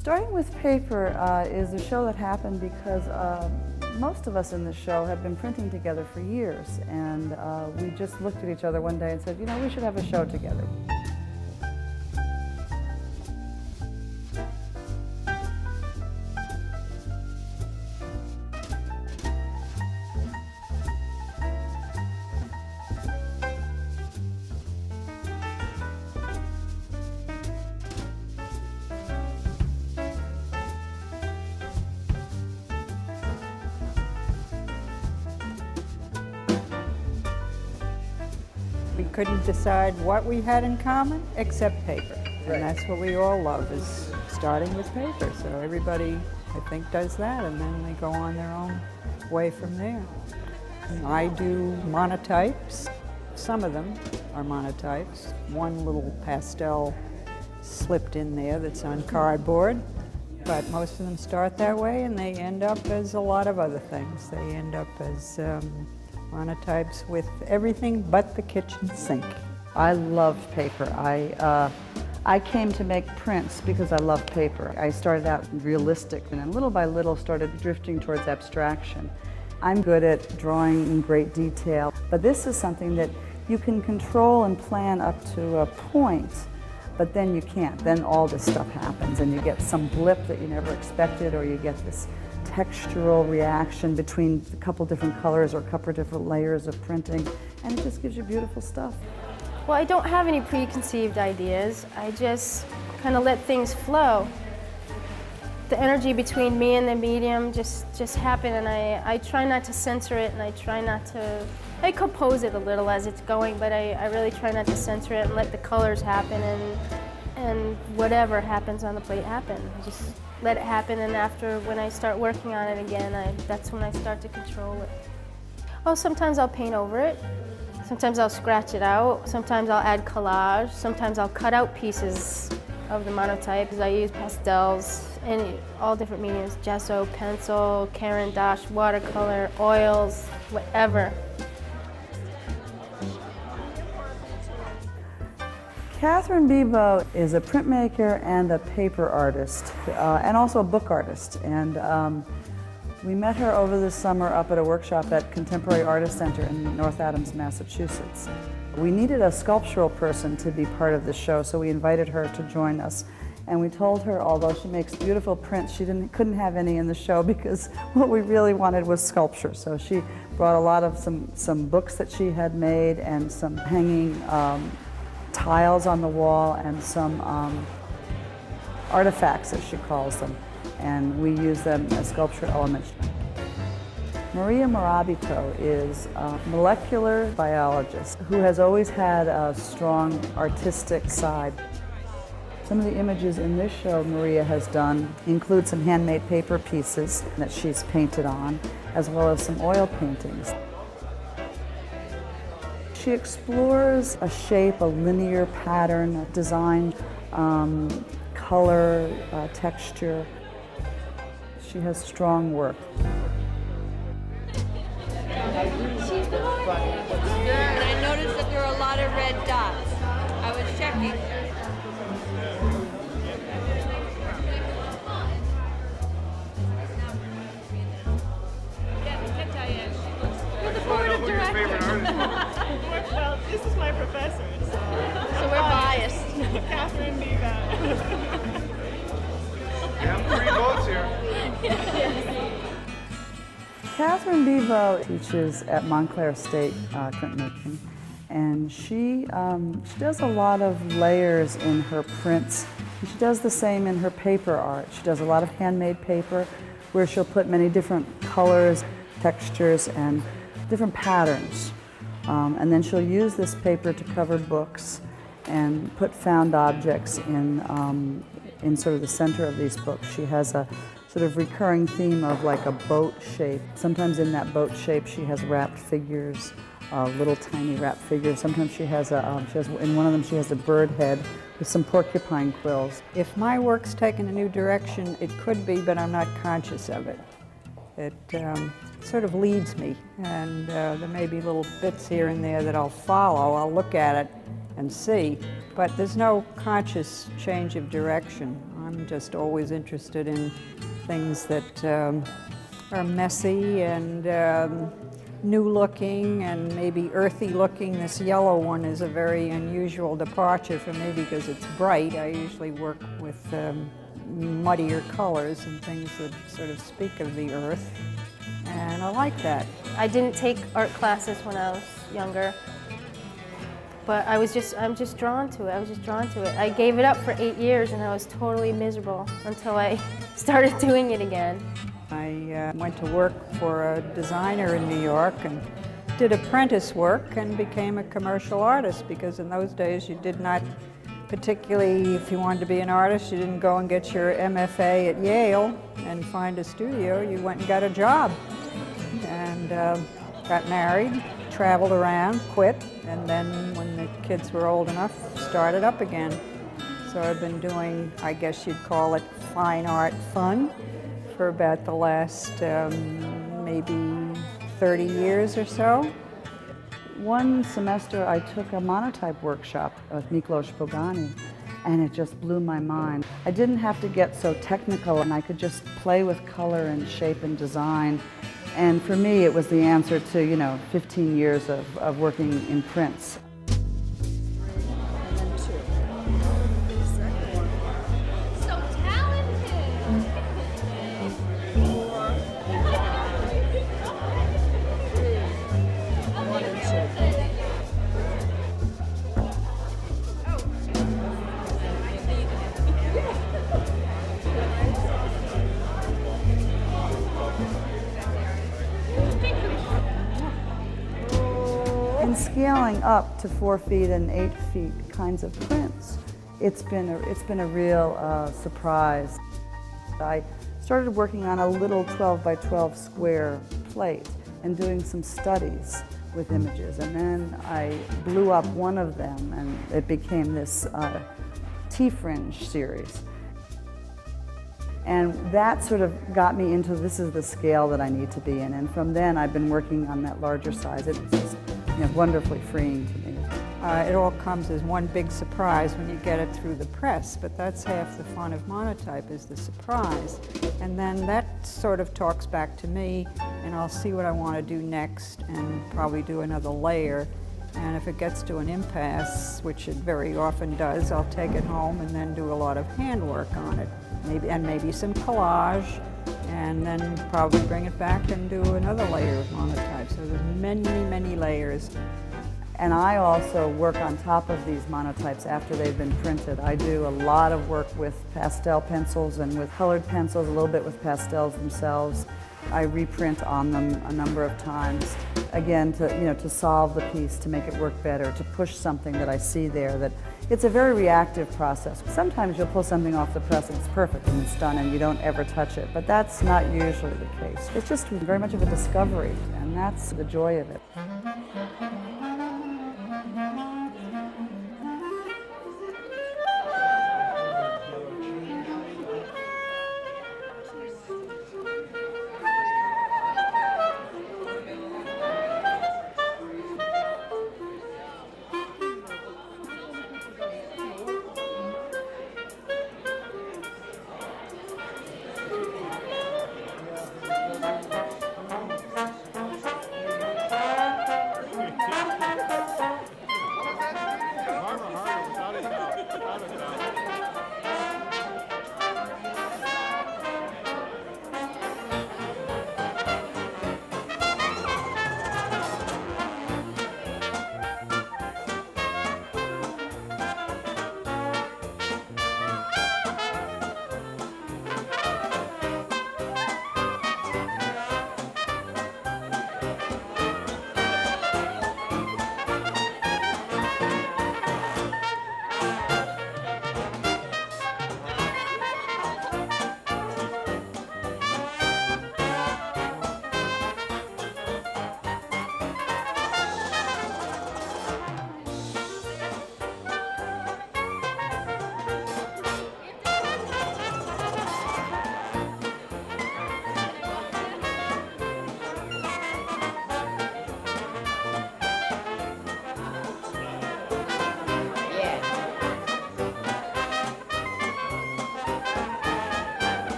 Starting with Paper is a show that happened because most of us in the show have been printing together for years, and we just looked at each other one day and said, you know, we should have a show together. We couldn't decide what we had in common except paper. And that's what we all love, is starting with paper. So everybody, I think, does that, and then they go on their own way from there. I do monotypes. Some of them are monotypes. One little pastel slipped in there that's on cardboard. But most of them start that way, and they end up as a lot of other things. They end up as monotypes with everything but the kitchen sink. I love paper. I came to make prints because I love paper. I started out realistic and then little by little started drifting towards abstraction. I'm good at drawing in great detail, but this is something that you can control and plan up to a point, but then you can't. Then all this stuff happens and you get some blip that you never expected, or you get this textural reaction between a couple different colors or a couple different layers of printing, and it just gives you beautiful stuff. Well, I don't have any preconceived ideas. I just kind of let things flow. The energy between me and the medium just happen, and I try not to censor it, and I try not to, I compose it a little as it's going, but I really try not to censor it and let the colors happen, and whatever happens on the plate happen. I just let it happen, and after, when I start working on it again, that's when I start to control it. Oh, sometimes I'll paint over it. Sometimes I'll scratch it out. Sometimes I'll add collage. Sometimes I'll cut out pieces of the monotypes. I use pastels, all different mediums: gesso, pencil, Caran d'Ache, watercolor, oils, whatever. Catherine Bebout is a printmaker and a paper artist, and also a book artist. And we met her over the summer up at a workshop at Contemporary Artist Center in North Adams, Massachusetts. We needed a sculptural person to be part of the show, so we invited her to join us. And we told her, although she makes beautiful prints, she couldn't have any in the show because what we really wanted was sculpture. So she brought a lot of some books that she had made, and some hanging tiles on the wall, and some artifacts, as she calls them, and we use them as sculptural elements. Maria Morabito is a molecular biologist who has always had a strong artistic side. Some of the images in this show Maria has done include some handmade paper pieces that she's painted on, as well as some oil paintings. She explores a shape, a linear pattern, a design, color, texture. She has strong work. She's good. I noticed that there are a lot of red dots. I was checking. You're the board of directors. Well, this is my professor, So we're biased. Catherine Bebout. We have 3 votes here. Catherine Bebout teaches at Montclair State printmaking, and she does a lot of layers in her prints. She does the same in her paper art. She does a lot of handmade paper where she'll put many different colors, textures, and different patterns. And then she'll use this paper to cover books and put found objects in sort of the center of these books. She has a sort of recurring theme of like a boat shape. Sometimes in that boat shape she has wrapped figures, little tiny wrapped figures. Sometimes she has in one of them she has a bird head with some porcupine quills. If my work's taken a new direction, it could be, but I'm not conscious of it. It sort of leads me, and there may be little bits here and there that I'll follow. I'll look at it and see, but there's no conscious change of direction. I'm just always interested in things that are messy and new looking and maybe earthy looking. This yellow one is a very unusual departure for me because it's bright. I usually work with muddier colors and things that sort of speak of the earth, and I like that. I didn't take art classes when I was younger, but I'm just drawn to it. I was just drawn to it. I gave it up for 8 years and I was totally miserable until I started doing it again. I went to work for a designer in New York and did apprentice work and became a commercial artist, because in those days you did not, particularly if you wanted to be an artist, you didn't go and get your MFA at Yale and find a studio. You went and got a job and got married, traveled around, quit, and then when the kids were old enough, started up again. So I've been doing, I guess you'd call it fine art fun, for about the last maybe 30 years or so. One semester I took a monotype workshop with Miklos Pogani, and it just blew my mind. I didn't have to get so technical, and I could just play with color and shape and design. And for me, it was the answer to, 15 years of working in prints. And scaling up to 4 feet and 8 feet kinds of prints, it's been a real surprise. I started working on a little 12 by 12 square plate and doing some studies with images, and then I blew up one of them and it became this T-fringe series. And that sort of got me into, this is the scale that I need to be in, and from then I've been working on that larger size. It's just wonderfully freeing to me. It all comes as one big surprise when you get it through the press, but that's half the fun of monotype, is the surprise. And then that sort of talks back to me, and I'll see what I want to do next and probably do another layer. And if it gets to an impasse, which it very often does, I'll take it home and then do a lot of handwork on it, maybe some collage, and then probably bring it back and do another layer of monotype. So there's many, many layers. And I also work on top of these monotypes after they've been printed. I do a lot of work with pastel pencils and with colored pencils, a little bit with pastels themselves. I reprint on them a number of times, again, to solve the piece, to make it work better, to push something that I see there. That it's a very reactive process. Sometimes you'll pull something off the press and it's perfect and it's done and you don't ever touch it, but that's not usually the case. It's just very much of a discovery, and that's the joy of it.